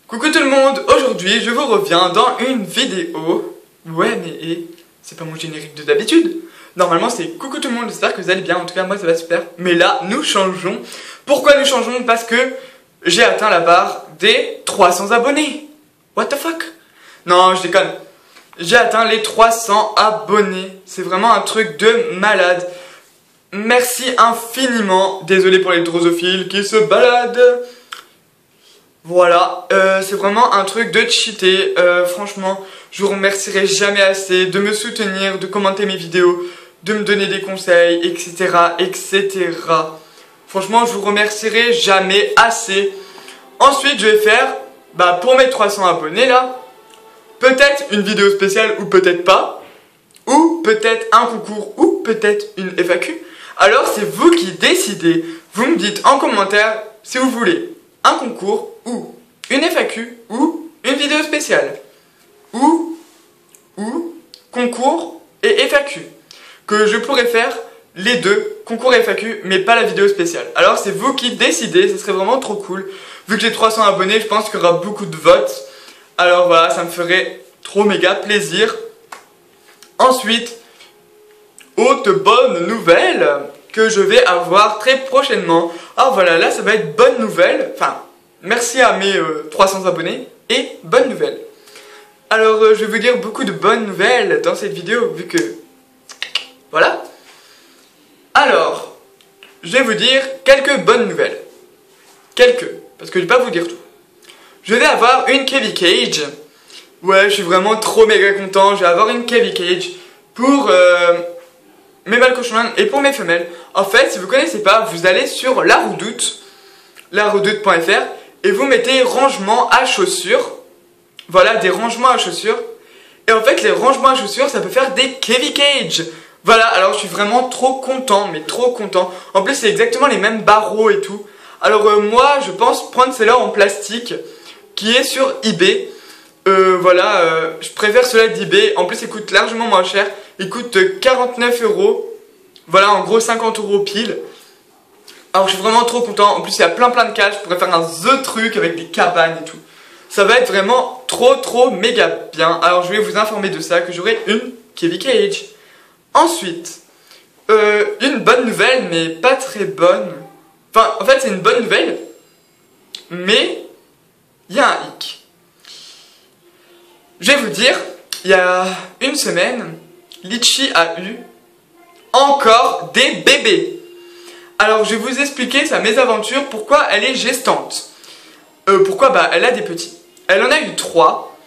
Coucou tout le monde, aujourd'hui je vous reviens dans une vidéo. Ouais mais c'est pas mon générique de d'habitude. Normalement c'est coucou tout le monde, j'espère que vous allez bien, en tout cas moi ça va super. Mais là nous changeons. Pourquoi nous changeons? Parce que j'ai atteint la barre des 300 abonnés. What the fuck? Non je déconne. J'ai atteint les 300 abonnés. C'est vraiment un truc de malade. Merci infiniment. Désolé pour les drosophiles qui se baladent. Voilà, c'est vraiment un truc de cheater. Franchement, je vous remercierai jamais assez de me soutenir, de commenter mes vidéos, de me donner des conseils, etc. etc. Franchement, je vous remercierai jamais assez. Ensuite, je vais faire, pour mes 300 abonnés là, peut-être une vidéo spéciale ou peut-être pas. Ou peut-être un concours ou peut-être une FAQ. Alors, c'est vous qui décidez. Vous me dites en commentaire si vous voulez un concours ou une FAQ ou une vidéo spéciale ou concours et FAQ, que je pourrais faire les deux, concours et FAQ, mais pas la vidéo spéciale. Alors c'est vous qui décidez, ce serait vraiment trop cool. Vu que j'ai 300 abonnés, je pense qu'il y aura beaucoup de votes. Alors voilà, ça me ferait trop méga plaisir. Ensuite, autre bonne nouvelle que je vais avoir très prochainement. Alors voilà, là ça va être bonne nouvelle. Enfin, merci à mes 300 abonnés et bonne nouvelle. Alors je vais vous dire beaucoup de bonnes nouvelles dans cette vidéo, vu que... Voilà. Alors, je vais vous dire quelques bonnes nouvelles. Quelques, parce que je vais pas vous dire tout. Je vais avoir une Kevin Cage. Ouais, je suis vraiment trop méga content. Je vais avoir une Kevin Cage pour... mes mâles cochons et pour mes femelles. En fait, si vous connaissez pas, vous allez sur La Redoute, laredoute.fr, et vous mettez rangement à chaussures. Voilà, des rangements à chaussures. Et en fait, les rangements à chaussures, ça peut faire des Kevin Cage. Voilà, alors je suis vraiment trop content, mais trop content. En plus, c'est exactement les mêmes barreaux et tout. Alors moi, je pense prendre celle-là en plastique, qui est sur eBay. Voilà, je préfère cela d'eBay. En plus, il coûte largement moins cher. Il coûte 49 €. Voilà, en gros 50 € pile. Alors, je suis vraiment trop content. En plus, il y a plein de cages. Je pourrais faire un The truc avec des cabanes et tout. Ça va être vraiment trop méga bien. Alors, je vais vous informer de ça, que j'aurai une Kevin Cage. Ensuite, une bonne nouvelle, mais pas très bonne. Enfin, en fait, c'est une bonne nouvelle, mais il y a un hic. Je vais vous dire, il y a une semaine, Litchi a eu encore des bébés. Alors je vais vous expliquer sa mésaventure, pourquoi elle est gestante. Pourquoi elle a des petits. Elle en a eu 3.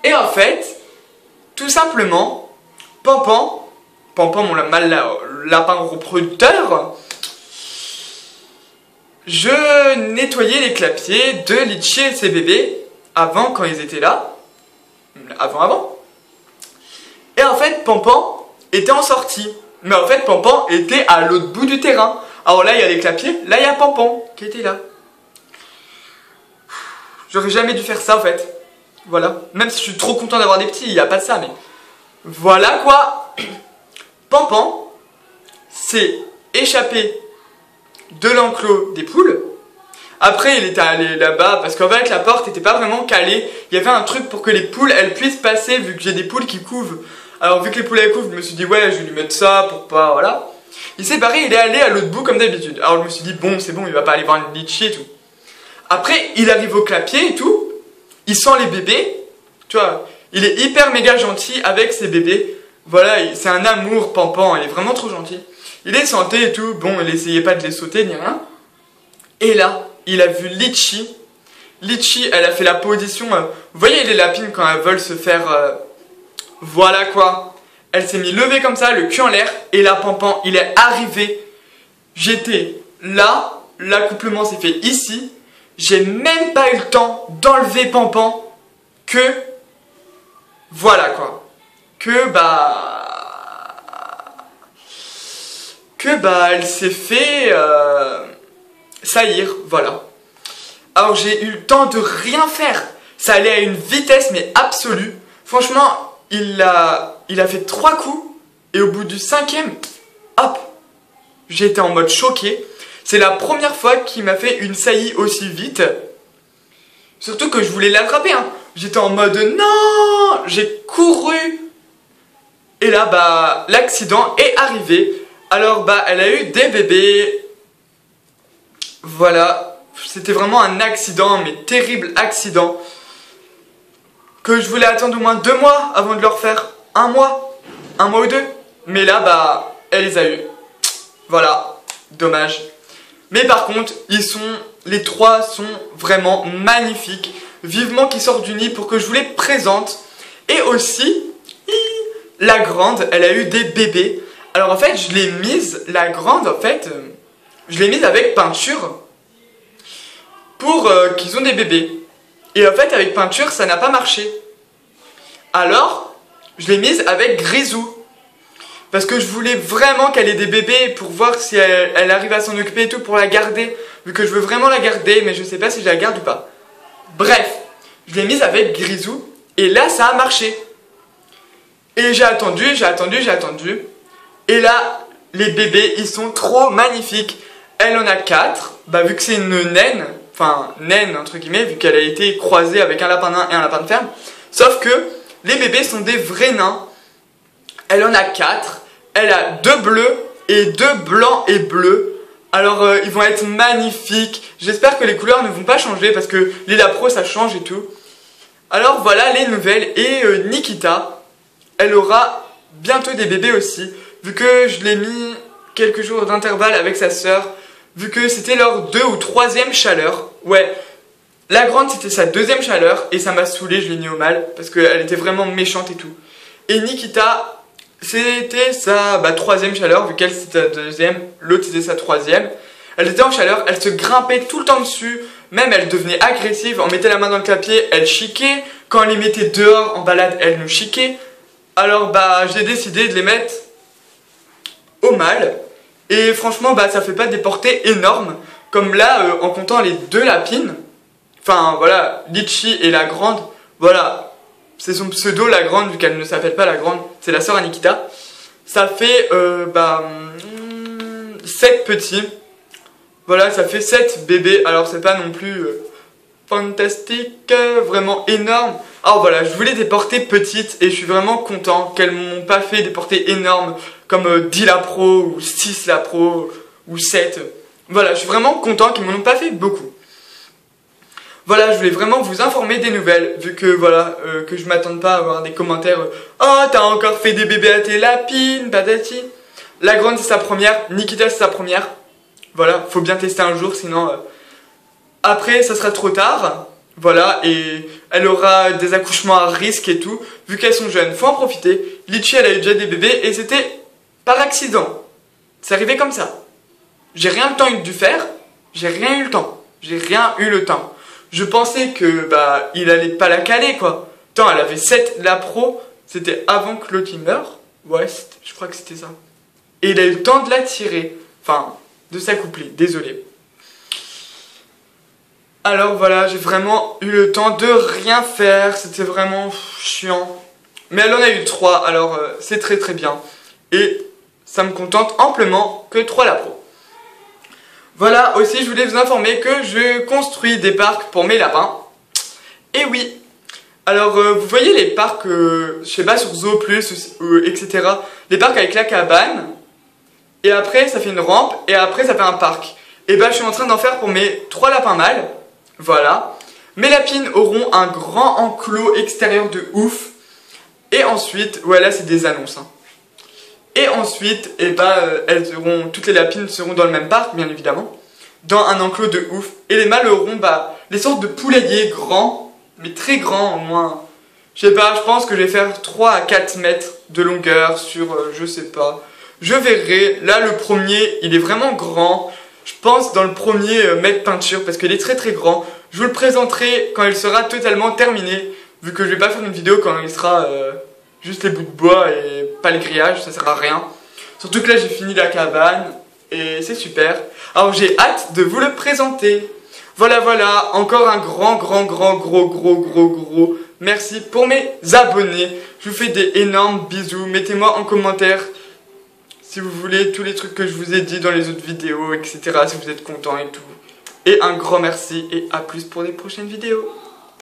Et en fait, tout simplement, Pampan, mon lapin reproducteur, je nettoyais les clapiers de Litchi et de ses bébés avant, quand ils étaient là. Avant. Et en fait, Pampan était en sortie. Mais en fait, Pampan était à l'autre bout du terrain. Alors là, il y a les clapiers. Là, il y a Pampan qui était là. J'aurais jamais dû faire ça, en fait. Voilà. Même si je suis trop content d'avoir des petits, il n'y a pas de ça, mais... Voilà, quoi. Pampan s'est échappé de l'enclos des poules. Après, il était allé là-bas, parce qu'en fait, la porte n'était pas vraiment calée. Il y avait un truc pour que les poules, elles puissent passer, vu que j'ai des poules qui couvent. Alors, vu que les poules, elles couvent, je me suis dit, ouais, je vais lui mettre ça pour pas, voilà. Il s'est barré, il est allé à l'autre bout, comme d'habitude. Alors, je me suis dit, bon, c'est bon, il va pas aller voir une Litchi et tout. Après, il arrive au clapier et tout. Il sent les bébés. Tu vois, il est hyper méga gentil avec ses bébés. Voilà, c'est un amour, Pampan, il est vraiment trop gentil. Il les sentait et tout. Bon, il essayait pas de les sauter, ni rien. Et là... il a vu Litchi. Litchi, elle a fait la position... vous voyez les lapines quand elles veulent se faire... voilà quoi. Elle s'est mis levée comme ça, le cul en l'air. Et là, Pampan, il est arrivé. J'étais là. L'accouplement s'est fait ici. J'ai même pas eu le temps d'enlever Pampan. Que... voilà quoi. Que elle s'est fait... saillir, voilà. Alors j'ai eu le temps de rien faire. Ça allait à une vitesse mais absolue. Franchement, il a fait 3 coups. Et au bout du 5e, hop, j'étais en mode choqué. C'est la première fois qu'il m'a fait une saillie aussi vite. Surtout que je voulais l'attraper, hein. J'étais en mode non, j'ai couru. Et là, bah, l'accident est arrivé. Alors, bah, elle a eu des bébés. Voilà. C'était vraiment un accident, mais terrible accident. Que je voulais attendre au moins 2 mois avant de leur faire 1 mois. 1 mois ou 2. Mais là, bah, elle les a eu. Voilà. Dommage. Mais par contre, les 3 sont vraiment magnifiques. Vivement qu'ils sortent du nid pour que je vous les présente. Et aussi, la grande, elle a eu des bébés. Alors en fait, je l'ai mise, la grande en fait, je l'ai mise avec peinture pour qu'ils ont des bébés. Et en fait, avec peinture, ça n'a pas marché. Alors, je l'ai mise avec grisou. Parce que je voulais vraiment qu'elle ait des bébés pour voir si elle arrive à s'en occuper et tout pour la garder. Vu que je veux vraiment la garder, mais je sais pas si je la garde ou pas. Bref, je l'ai mise avec grisou et là, ça a marché. Et j'ai attendu. Et là, les bébés, ils sont trop magnifiques. Elle en a 4. Bah, vu que c'est une naine, enfin, naine entre guillemets, vu qu'elle a été croisée avec un lapin nain et un lapin de ferme. Sauf que les bébés sont des vrais nains. Elle en a 4. Elle a 2 bleus et 2 blancs et bleus. Alors, ils vont être magnifiques. J'espère que les couleurs ne vont pas changer parce que les lapros, ça change et tout. Alors, voilà les nouvelles. Et Nikita, elle aura bientôt des bébés aussi. Vu que je l'ai mis quelques jours d'intervalle avec sa sœur. Vu que c'était leur 2e ou 3e chaleur. Ouais, la grande c'était sa 2e chaleur. Et ça m'a saoulé, je l'ai mis au mal. Parce qu'elle était vraiment méchante et tout. Et Nikita, c'était sa 3e chaleur. Vu qu'elle c'était sa 2e, l'autre c'était sa 3e. Elle était en chaleur, elle se grimpait tout le temps dessus. Même elle devenait agressive. On mettait la main dans le clapier, elle chiquait. Quand on les mettait dehors en balade, elle nous chiquait. Alors bah j'ai décidé de les mettre au mâle. Et franchement bah ça fait pas des portées énormes. Comme là en comptant les 2 lapines. Enfin voilà, Litchi et la grande. Voilà, c'est son pseudo la grande vu qu'elle ne s'appelle pas la grande. C'est la sœur à Nikita. Ça fait 7 petits. Voilà, ça fait 7 bébés. Alors c'est pas non plus fantastique, vraiment énorme. Alors voilà, je voulais des portées petites et je suis vraiment content qu'elles m'ont pas fait des portées énormes comme 10 lapros ou 6 lapros ou 7. Voilà, je suis vraiment content qu'ils m'en ont pas fait beaucoup. Voilà, je voulais vraiment vous informer des nouvelles, vu que voilà, que je m'attende pas à avoir des commentaires oh, t'as encore fait des bébés à tes lapines, patati. La grande c'est sa première, Nikita c'est sa première. Voilà, faut bien tester un jour, sinon après ça sera trop tard. Voilà, et elle aura des accouchements à risque et tout. Vu qu'elles sont jeunes, faut en profiter. Litchi, elle a eu déjà des bébés et c'était par accident. C'est arrivé comme ça. J'ai rien eu le temps de faire. J'ai rien eu le temps. J'ai rien eu le temps. Je pensais que bah il allait pas la caler quoi. Tant elle avait 7 lapros. C'était avant que l'autre meure. Ouais, je crois que c'était ça. Et il a eu le temps de la tirer. Enfin, de s'accoupler. Désolé. Alors voilà, j'ai vraiment eu le temps de rien faire, c'était vraiment chiant. Mais elle en a eu 3, alors c'est très très bien. Et ça me contente amplement que 3 lapros. Voilà, aussi je voulais vous informer que je construis des parcs pour mes lapins. Et oui, alors vous voyez les parcs, je sais pas, sur Zoo Plus, etc. Les parcs avec la cabane. Et après ça fait une rampe, et après ça fait un parc. Et bah je suis en train d'en faire pour mes 3 lapins mâles. Voilà, mes lapines auront un grand enclos extérieur de ouf. Et ensuite, voilà c'est des annonces hein. Et ensuite, toutes les lapines seront dans le même parc bien évidemment. Dans un enclos de ouf. Et les mâles auront les sortes de poulaillers grands. Mais très grands au moins. Je sais pas, je pense que je vais faire 3 à 4 mètres de longueur sur, je sais pas. Je verrai, là le premier il est vraiment grand. Je pense dans le premier mettre peinture parce qu'il est très très grand. Je vous le présenterai quand il sera totalement terminé. Vu que je vais pas faire une vidéo quand il sera juste les bouts de bois et pas les grillages, ça sert à rien. Surtout que là j'ai fini la cabane et c'est super. Alors j'ai hâte de vous le présenter. Voilà voilà, encore un gros merci pour mes abonnés. Je vous fais des énormes bisous. Mettez-moi en commentaire si vous voulez tous les trucs que je vous ai dit dans les autres vidéos, etc. Si vous êtes content et tout. Et un grand merci et à plus pour les prochaines vidéos.